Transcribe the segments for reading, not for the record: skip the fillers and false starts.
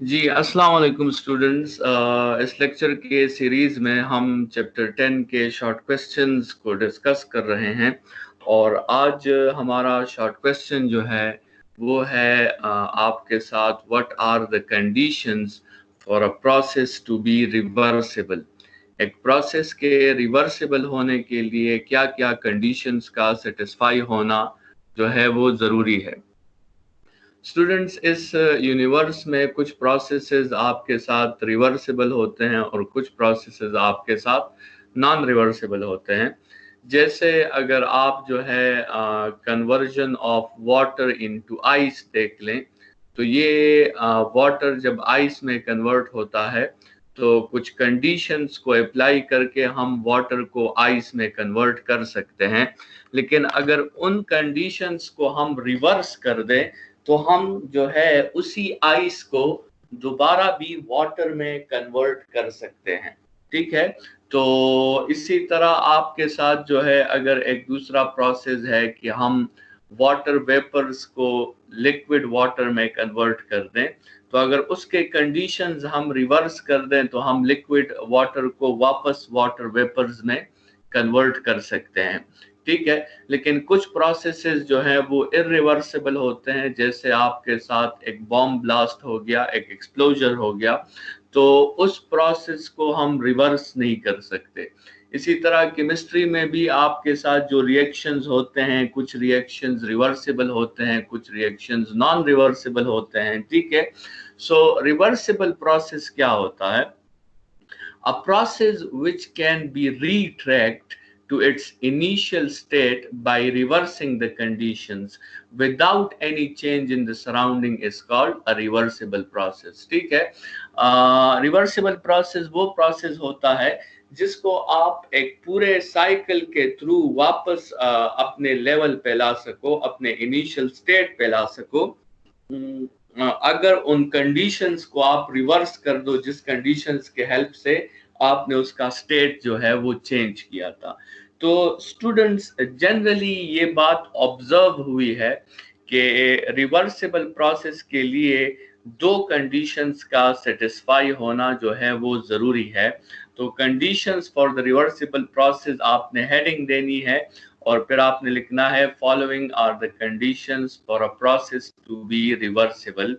जी, अस्सलाम वालेकुम स्टूडेंट्स। इस लेक्चर के सीरीज़ में हम चैप्टर 10 के शॉर्ट क्वेश्चंस को डिस्कस कर रहे हैं और आज हमारा शॉर्ट क्वेश्चन जो है वो है आपके साथ what are the conditions for a process to be reversible. एक प्रोसेस के रिवर्सिबल होने के लिए क्या-क्या कंडीशंस का सैटिस्फाई होना जो है वो ज़रूरी है। स्टूडेंट्स, इस यूनिवर्स में कुछ प्रोसेसेस आपके साथ रिवर्सिबल होते हैं और कुछ प्रोसेसेस आपके साथ नॉन रिवर्सिबल होते हैं। जैसे अगर आप जो है conversion of water into ice देख लें, तो ये वाटर जब आइस में कन्वर्ट होता है तो कुछ कंडीशंस को अप्लाई करके हम वाटर को आइस में कन्वर्ट कर सकते हैं। लेकिन अगर उन कंडीशंस को हम रिवर्स कर दें तो हम जो है उसी आइस को दोबारा भी वाटर में कन्वर्ट कर सकते हैं। ठीक है, तो इसी तरह आपके साथ जो है अगर एक दूसरा प्रोसेस है कि हम वाटर वेपर्स को लिक्विड वाटर में कन्वर्ट कर दें, तो अगर उसके कंडीशंस हम रिवर्स कर दें तो हम लिक्विड वाटर को वापस वाटर वेपर्स में कन्वर्ट कर सकते हैं। ठीक है, लेकिन कुछ प्रोसेसेस जो हैं वो इरिवर्सिबल होते हैं। जैसे आपके साथ एक बॉम्ब ब्लास्ट हो गया, एक एक्सप्लोजन हो गया, तो उस प्रोसेस को हम रिवर्स नहीं कर सकते। इसी तरह केमिस्ट्री में भी आपके साथ जो रिएक्शंस होते हैं, कुछ रिएक्शंस रिवर्सिबल होते हैं, कुछ रिएक्शंस नॉन रिवर्सिबल होते हैं। ठीक है, सो रिवर्सिबल प्रोसेस क्या होता है? A process which can be retracked to its initial state by reversing the conditions without any change in the surrounding is called a reversible process. ठीक है, रिवर्सिबल प्रोसेस वो प्रोसेस होता है जिसको आप एक पूरे साइकिल के थ्रू वापस अपने लेवल पे ला सको, अपने इनिशियल स्टेट पे ला सको। अगर उन कंडीशंस को आप रिवर्स कर दो जिस कंडीशंस के हेल्प से आपने उसका स्टेट जो है वो चेंज किया था। तो स्टूडेंट्स, जनरली ये बात ऑब्जर्व हुई है कि रिवर्सिबल प्रोसेस के लिए दो कंडीशंस का सेटिस्फाई होना जो है वो ज़रूरी है। तो conditions for the reversible process आपने हेडिंग देनी है और फिर आपने लिखना है following are the conditions for a process to be reversible.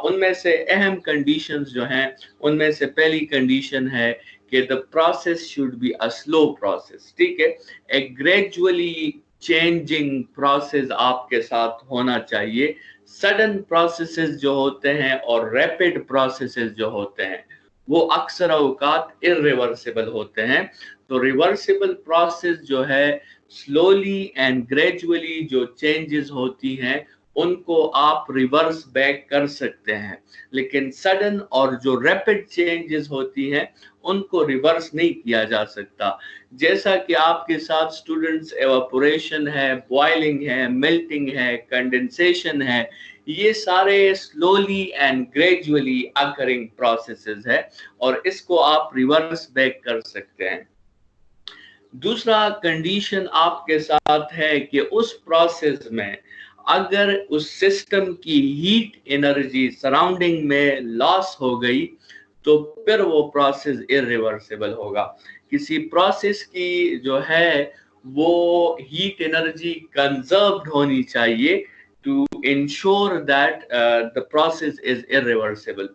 उनमें से अहम कंडीशंस जो हैं, उनमें से पहली कंडीशन है कि the process should be a slow process. ठीक है, एक ग्रेजुअली चेंजिंग प्रोसेस आपके साथ होना चाहिए। सडन प्रोसेसेस जो होते हैं और रैपिड प्रोसेसेस जो होते हैं वो अक्सर औकात इरिवर्सिबल होते हैं। तो रिवर्सिबल प्रोसेस जो है स्लोली एंड ग्रेजुअली जो चेंजेस होती हैं उनको आप रिवर्स बैक कर सकते हैं, लेकिन सडन और जो रैपिड चेंजेस होती हैं उनको रिवर्स नहीं किया जा सकता। जैसा कि आपके साथ स्टूडेंट्स एवापोरेशन है, बॉइलिंग है, मेल्टिंग है, कंडेंसेशन है, ये सारे slowly and gradually occurring processes है और इसको आप रिवर्स बैक कर सकते हैं। दूसरा कंडीशन आपके साथ है कि उस प्रोसेस में अगर उस सिस्टम की हीट एनर्जी सराउंडिंग में लॉस हो गई तो फिर वो प्रोसेस इरिवर्सिबल होगा। किसी प्रोसेस की जो है वो हीट एनर्जी कंजर्व्ड होनी चाहिए to ensure that the process is irreversible.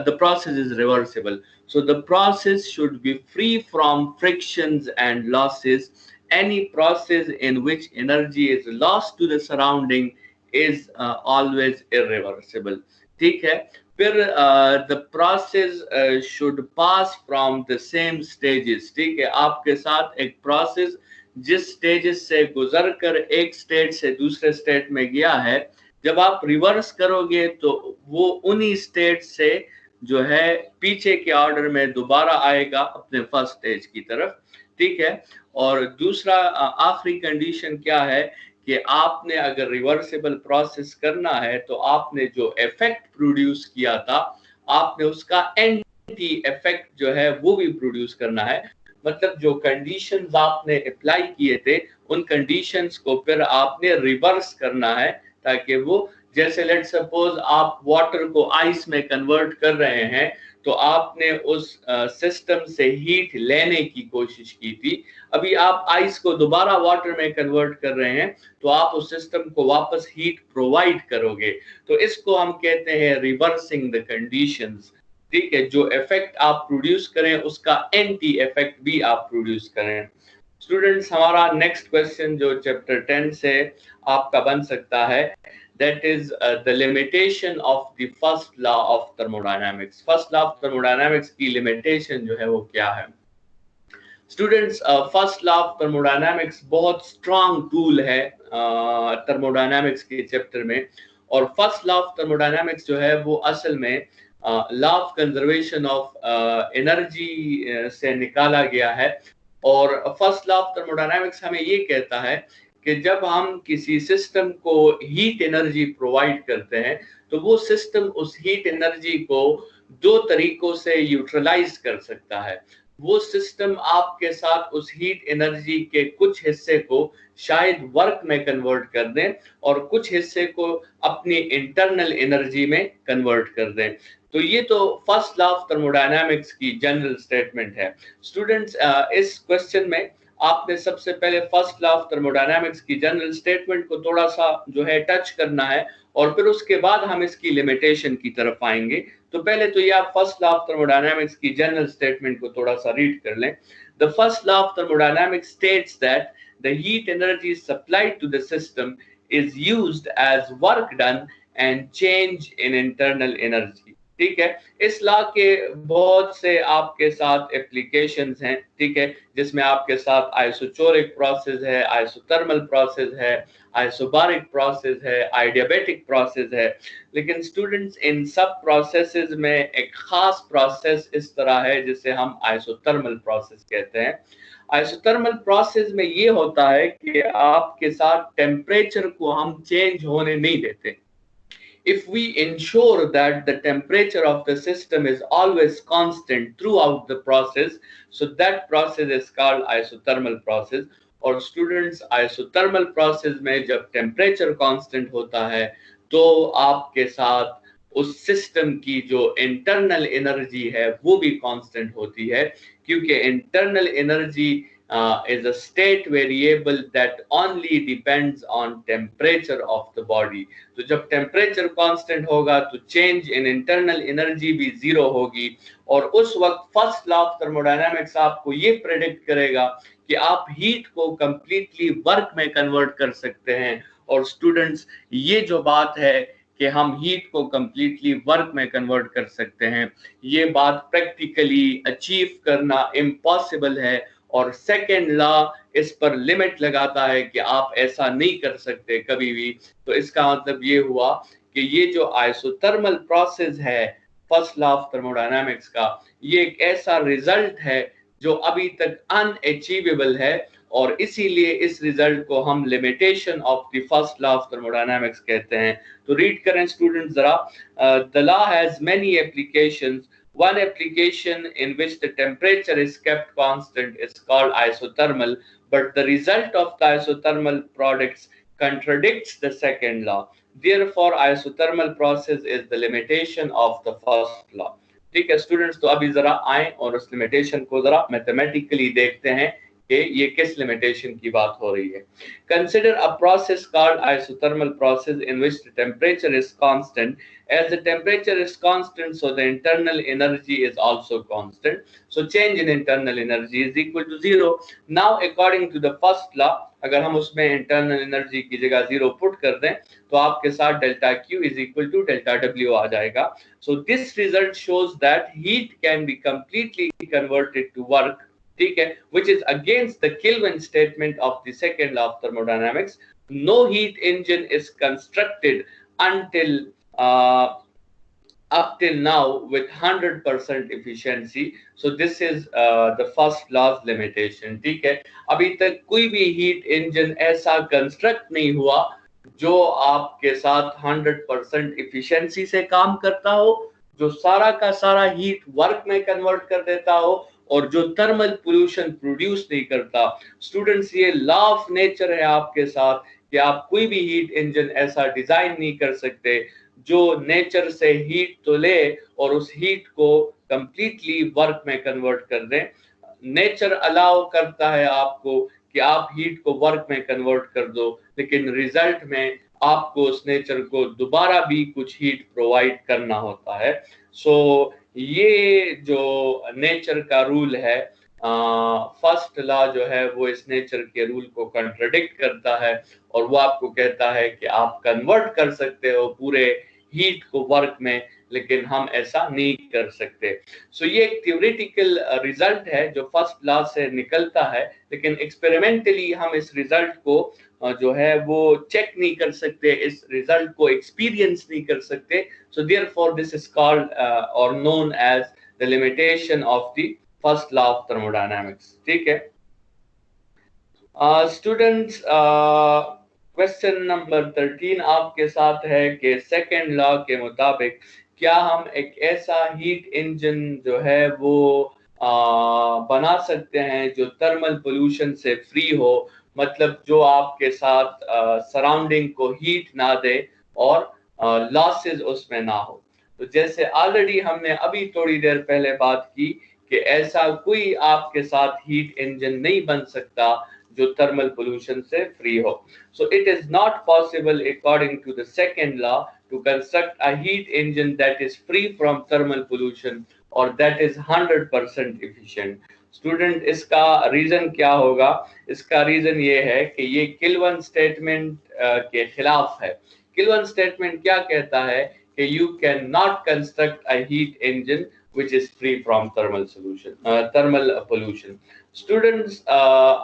The process is reversible. So the process should be free from frictions and losses. Any process in which energy is lost to the surrounding is always irreversible. ठीक है, फिर the process should pass from the same stages. ठीक है, आपके साथ एक process जिस stages से गुजर कर एक स्टेट से दूसरे स्टेट में गया है, जब आप रिवर्स करोगे तो वो उन्हीं स्टेट से जो है पीछे के ऑर्डर में दोबारा आएगा अपने फर्स्ट स्टेज की तरफ। ठीक है, और दूसरा आखिरी कंडीशन क्या है कि आपने अगर रिवर्सिबल प्रोसेस करना है तो आपने जो इफेक्ट प्रोड्यूस किया था आपने उसका एंटी इफेक्ट जो है वो भी प्रोड्यूस करना है। मतलब जो कंडीशंस आपने अप्लाई किए थे उन कंडीशंस को फिर आपने रिवर्स करना है ताकि वो जैसे लेट्स सपोज आप वाटर को आइस में कन्वर्ट कर रहे हैं, तो आपने उस सिस्टम से हीट लेने की कोशिश की थी, अभी आप आइस को दोबारा वाटर में कन्वर्ट कर रहे हैं, तो आप उस सिस्टम को वापस हीट प्रोवाइड करोगे। तो इसको हम कहते हैं रिवर्सिंग द कंडीशंस। ठीक है, जो इफेक्ट आप प्रोड्यूस करें उसका एंटी इफेक्ट भी आप प्रोड्यूस करें। स्टूडेंट्स, हमारा नेक्स्ट क्वेश्चन जो चैप्टर 10 से आपका बन सकता है, that is the limitation of the first law of thermodynamics. First law of thermodynamics की limitation जो है वो क्या है? Students, first law of thermodynamics बहुत स्ट्रांग टूल है थर्मोडायनामिक्स के चैप्टर में। और फर्स्ट लॉ ऑफ थर्मोडायनामिक्स जो है वो असल में law of conservation of energy से निकाला गया है। और फर्स्ट लॉ ऑफ थर्मोडायनामिक्स हमें ये कहता है कि जब हम किसी सिस्टम को हीट एनर्जी प्रोवाइड करते हैं, तो वो सिस्टम उस हीट एनर्जी को दो तरीकों से यूटिलाइज कर सकता है। वो सिस्टम आपके साथ उस हीट एनर्जी के कुछ हिस्से को शायद वर्क में कन्वर्ट कर दें और कुछ हिस्से को अपनी इंटरनल एनर्जी में कन्वर्ट कर दें। तो ये तो फर्स्ट लॉ ऑफ थर्मोडायनामिक्स की जनरल स्टेटमेंट है। स्टूडेंट्स, इस क्वेश्चन में आपने सबसे पहले फर्स्ट लॉ ऑफ थर्मोडायनामिक्स की जनरल स्टेटमेंट को थोड़ा सा जो है टच करना है, और फिर उसके बाद हम इसकी लिमिटेशन की तरफ आएंगे। तो पहले तो ये आप फर्स्ट लॉ ऑफ थर्मोडायनामिक्स की जनरल स्टेटमेंट को थोड़ा सा रीड कर लें। The first law of thermodynamics states that the heat energy supplied to the system is used as work done and change in internal energy. ठीक है, इस law के बहुत से आपके साथ एप्लीकेशंस हैं। ठीक है, जिसमें आपके साथ आइसोचोरिक प्रोसेस है, आइसोथर्मल प्रोसेस है, आइसोबारिक प्रोसेस है, आइडियाबैटिक प्रोसेस है। लेकिन स्टूडेंट्स, इन सब प्रोसेसेस में एक खास प्रोसेस इस तरह है जिसे हम आइसोथर्मल प्रोसेस कहते हैं। आइसोथर्मल प्रोसेस में ये होता है कि आपके साथ टेम्परेचर को हम चेंज होने नहीं देते। If we ensure that the temperature of the system is always constant throughout the process, so that process is called isothermal process. और स्टूडेंट्स, आइसोथर्मल प्रोसेस में जब टेम्परेचर कांस्टेंट होता है, तो आपके साथ उस सिस्टम की जो इंटरनल एनर्जी है वो भी कांस्टेंट होती है, क्योंकि internal energy is a state variable that only depends on temperature of the body. तो जब टेम्परेचर कांस्टेंट होगा तो चेंज इन इंटरनल एनर्जी भी जीरो होगी, और उस वक्त फर्स्ट लॉ ऑफ थर्मोडायनामिक्स आपको ये प्रेडिक्ट करेगा कि आप हीट को कंप्लीटली वर्क में कन्वर्ट कर सकते हैं। और स्टूडेंट्स, ये जो बात है कि हम हीट को कंप्लीटली वर्क में कन्वर्ट कर सकते हैं, ये बात प्रैक्टिकली अचीव करना इम्पॉसिबल है। और सेकेंड लॉ इस पर लिमिट लगाता है कि आप ऐसा नहीं कर सकते कभी भी। तो इसका मतलब ये हुआ कि ये जो आइसोथर्मल प्रोसेस है फर्स्ट लॉ ऑफ थर्मोडायनामिक्स का, ये एक ऐसा रिजल्ट है जो अभी तक अनअचीवेबल है, और इसीलिए इस रिजल्ट को हम limitation of the first law of thermodynamics कहते हैं। तो रीड करें स्टूडेंट्स जरा। The law has many applications. One application in which the temperature is kept constant is called isothermal, but the result of the isothermal products contradicts the second law. Therefore, isothermal process is the limitation of the first law. ठीक है students, तो अभी जरा आए और उस limitation को जरा मैथमेटिकली देखते हैं कि ये किस लिमिटेशन की बात हो रही है। Consider a process called isothermal process in which the temperature is constant. As the temperature is constant, so the internal energy is also constant. So change in internal energy is equal to zero. Now, according to the first law, अगर हम उसमें internal energy की जगह zero put कर दें, तो आपके साथ delta Q is equal to delta W आ जाएगा. So this result shows that heat can be completely converted to work. ठीक है, which is against the Kelvin statement of the second law of thermodynamics. No heat engine is constructed until up till now with 100% efficiency. So this is the first law's limitation. ठीक है, अभी तक कोई भी heat engine ऐसा construct नहीं हुआ जो आपके साथ 100% एफिशिएंसी से काम करता हो, जो सारा का सारा हीट वर्क में कन्वर्ट कर देता हो, और जो थर्मल पोल्यूशन प्रोड्यूस नहीं करता। स्टूडेंट्स, ये लॉ ऑफ नेचर है आपके साथ कि कि आप कोई भी हीट इंजन ऐसा डिजाइन नहीं कर सकते जो नेचर से हीट तो ले और उस हीट को कंप्लीटली वर्क में कन्वर्ट कर दें। नेचर अलाउ करता है आपको कि आप हीट को वर्क में कन्वर्ट कर दो, लेकिन रिजल्ट में आपको उस नेचर को दोबारा भी कुछ हीट प्रोवाइड करना होता है। सो ये जो नेचर का रूल है, फर्स्ट लॉ जो है वो इस नेचर के रूल को कंट्रडिक्ट करता है और वो आपको कहता है कि आप कन्वर्ट कर सकते हो पूरे हीट को वर्क में, लेकिन हम ऐसा नहीं कर सकते। सो ये एक थ्योरेटिकल रिजल्ट है जो फर्स्ट लॉ से निकलता है, लेकिन एक्सपेरिमेंटली हम इस रिजल्ट को जो है वो चेक नहीं कर सकते, इस रिजल्ट को एक्सपीरियंस नहीं कर सकते। So therefore this is called और known as the limitation of the first law of thermodynamics. ठीक है स्टूडेंट्स, क्वेश्चन नंबर 13 आपके साथ है कि सेकेंड लॉ के मुताबिक क्या हम एक ऐसा हीट इंजन जो है वो बना सकते हैं जो थर्मल पोल्यूशन से फ्री हो, मतलब जो आपके साथ सराउंडिंग को हीट ना दे और लॉसेस उसमें ना हो। तो जैसे ऑलरेडी हमने अभी थोड़ी देर पहले बात की कि ऐसा कोई आपके साथ हीट इंजन नहीं बन सकता जो थर्मल पोल्यूशन से फ्री हो। So it is not possible according to the second law to construct a heat engine that is free from thermal pollution or that is 100% efficient. Student इसका reason क्या होगा? इसका रीजन ये है कि ये किल्वन स्टेटमेंट के खिलाफ है। किल्वन स्टेटमेंट क्या कहता है कि you can not construct a heat engine which is free from thermal pollution. Students,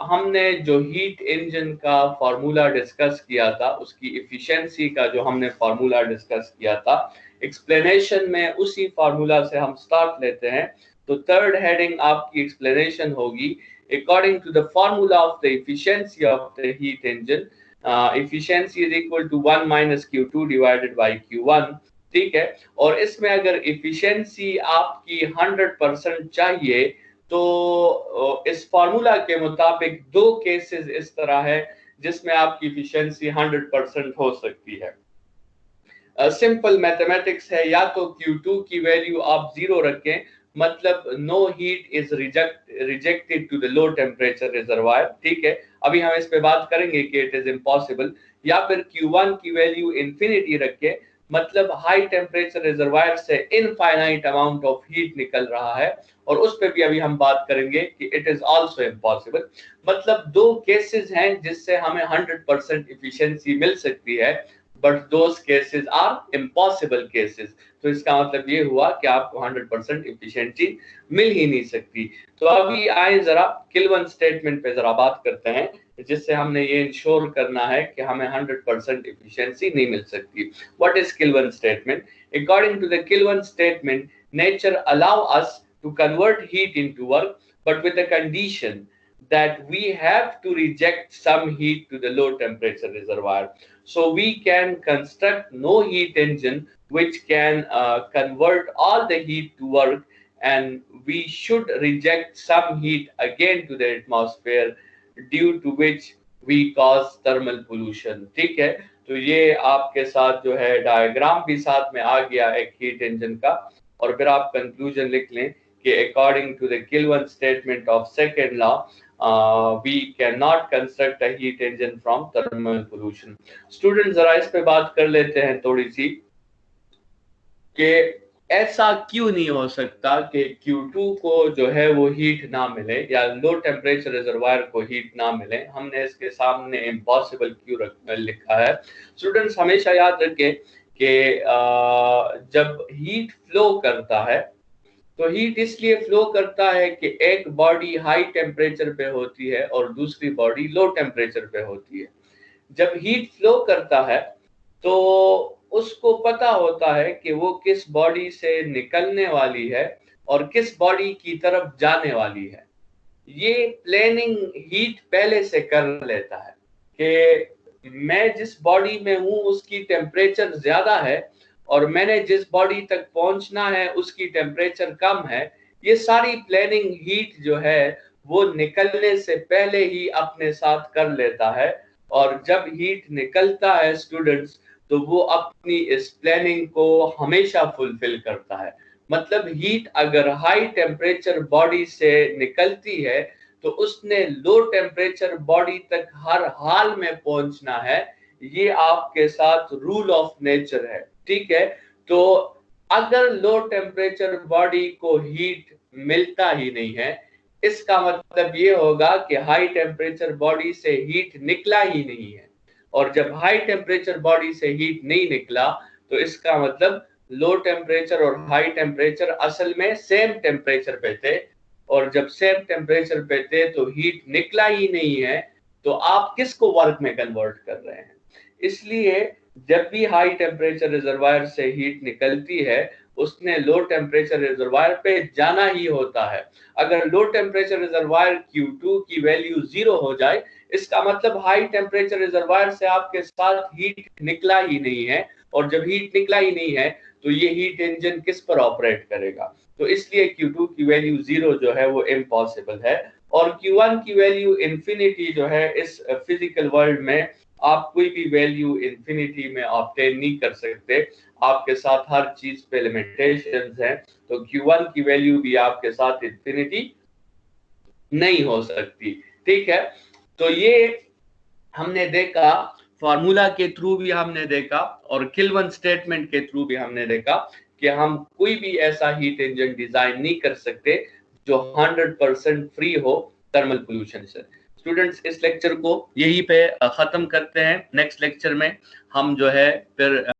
हमने जो हीट इंजन का फार्मूला डिस्कस किया था, उसकी एफिशिएंसी का जो हमने फार्मूला डिस्कस किया था, एक्सप्लेनेशन में उसी फार्मूला से हम स्टार्ट लेते हैं। तो थर्ड हेडिंग आपकी एक्सप्लेनेशन होगी according to the formula of the efficiency of the heat engine, efficiency is equal to 1 minus Q2 divided by Q1। ठीक है, और इसमें अगर एफिशिएंसी आपकी 100% चाहिए तो इस फार्मूला के मुताबिक दो केसेस इस तरह है जिसमें आपकी एफिशिएंसी 100% हो सकती है। सिंपल मैथमेटिक्स है, या तो Q2 की वैल्यू आप 0 रखें, मतलब no heat is rejected to the low temperature reservoir. ठीक है, अभी हम इस पे बात करेंगे कि इट इज इम्पॉसिबल। या फिर Q1 की वैल्यू इंफिनिटी रखें, मतलब हाई टेम्परेचर रिजर्वायर से इनफाइनाइट अमाउंट ऑफ हीट निकल रहा है, और उस पे भी अभी हम बात करेंगे कि इट इज आल्सो इम्पॉसिबल। मतलब दो केसेस हैं जिससे हमें 100% एफिशिएंसी मिल सकती है, but those cases are impossible cases. तो इसका मतलब ये हुआ कि आपको 100% एफिशिएंसी मिल ही नहीं सकती। तो अभी आए जरा किल्वन स्टेटमेंट पे जरा बात करते हैं, जिससे हमने ये इंश्योर करना है कि हमें 100% एफिशिएंसी नहीं मिल सकती। What is Kelvin statement? According to the Kelvin statement, nature allow us to convert heat into work, but with the condition that we have to reject some heat to the low temperature reservoir. So we can construct no heat engine which can convert all the heat to work, and we should reject some heat again to the atmosphere, due to which we cause thermal pollution. ठीक है, तो ये आपके साथ जो है diagram भी साथ में आ गया एक हीट इंजन का, और फिर आप कंक्लूजन लिख लें कि according to the Kelvin statement of second law we cannot construct a heat engine from thermal pollution. Student जरा इस पे बात कर लेते हैं थोड़ी सी कि ऐसा क्यों नहीं हो सकता कि Q2 को जो है वो हीट ना मिले या लो टेम्परेचर रिजर्वायर को हीट ना मिले। हमने इसके सामने इम्पॉसिबल क्यों लिखा है? स्टूडेंट्स हमेशा याद रखें कि जब हीट फ्लो करता है तो हीट इसलिए फ्लो करता है कि एक बॉडी हाई टेम्परेचर पे होती है और दूसरी बॉडी लो टेम्परेचर पे होती है। जब हीट फ्लो करता है तो उसको पता होता है कि वो किस बॉडी से निकलने वाली है और किस बॉडी की तरफ जाने वाली है। ये प्लानिंग हीट पहले से कर लेता है कि मैं जिस बॉडी में हूँ उसकी टेम्परेचर ज्यादा है और मैंने जिस बॉडी तक पहुंचना है उसकी टेम्परेचर कम है। ये सारी प्लानिंग हीट जो है वो निकलने से पहले ही अपने साथ कर लेता है, और जब हीट निकलता है स्टूडेंट्स, तो वो अपनी इस प्लानिंग को हमेशा फुलफिल करता है। मतलब हीट अगर हाई टेम्परेचर बॉडी से निकलती है तो उसने लो टेम्परेचर बॉडी तक हर हाल में पहुंचना है। ये आपके साथ रूल ऑफ नेचर है, ठीक है। तो अगर लो टेम्परेचर बॉडी को हीट मिलता ही नहीं है, इसका मतलब ये होगा कि हाई टेम्परेचर बॉडी से हीट निकला ही नहीं है। और जब हाई टेम्परेचर बॉडी से हीट नहीं निकला, तो इसका मतलब लो टेम्परेचर और हाई टेम्परेचर असल में सेम टेम्परेचर पे थे, और जब सेम टेम्परेचर पे थे तो हीट निकला ही नहीं है, तो आप किसको वर्क में कन्वर्ट कर रहे हैं। इसलिए जब भी हाई टेम्परेचर रिजर्वायर से हीट निकलती है, उसने लो टेम्परेचर रिजर्वायर पे जाना ही होता है। अगर लो टेम्परेचर रिजर्वायर Q2 की वैल्यू 0 हो जाए, इसका मतलब हाई टेम्परेचर रिजर्वायर से आपके साथ हीट निकला ही नहीं है, और जब हीट निकला ही नहीं है तो ये हीट इंजन किस पर ऑपरेट करेगा। तो इसलिए Q2 की वैल्यू 0 जो है वो इम्पॉसिबल है। और Q1 की वैल्यू इन्फिनिटी जो है, इस फिजिकल वर्ल्ड में आप कोई भी वैल्यू इन्फिनिटी में ऑब्टेन नहीं कर सकते, आपके साथ हर चीज पे लिमिटेशंस हैं। तो Q1 की वैल्यू भी आपके साथ इन्फिनिटी नहीं हो सकती, ठीक है। तो ये हमने देखा, फार्मूला के थ्रू भी हमने देखा, और किल्वन स्टेटमेंट के थ्रू भी हमने देखा कि हम कोई भी ऐसा हीट इंजन डिजाइन नहीं कर सकते जो 100% फ्री हो थर्मल पोल्यूशन से। स्टूडेंट्स, इस लेक्चर को यहीं पे खत्म करते हैं। नेक्स्ट लेक्चर में हम जो है फिर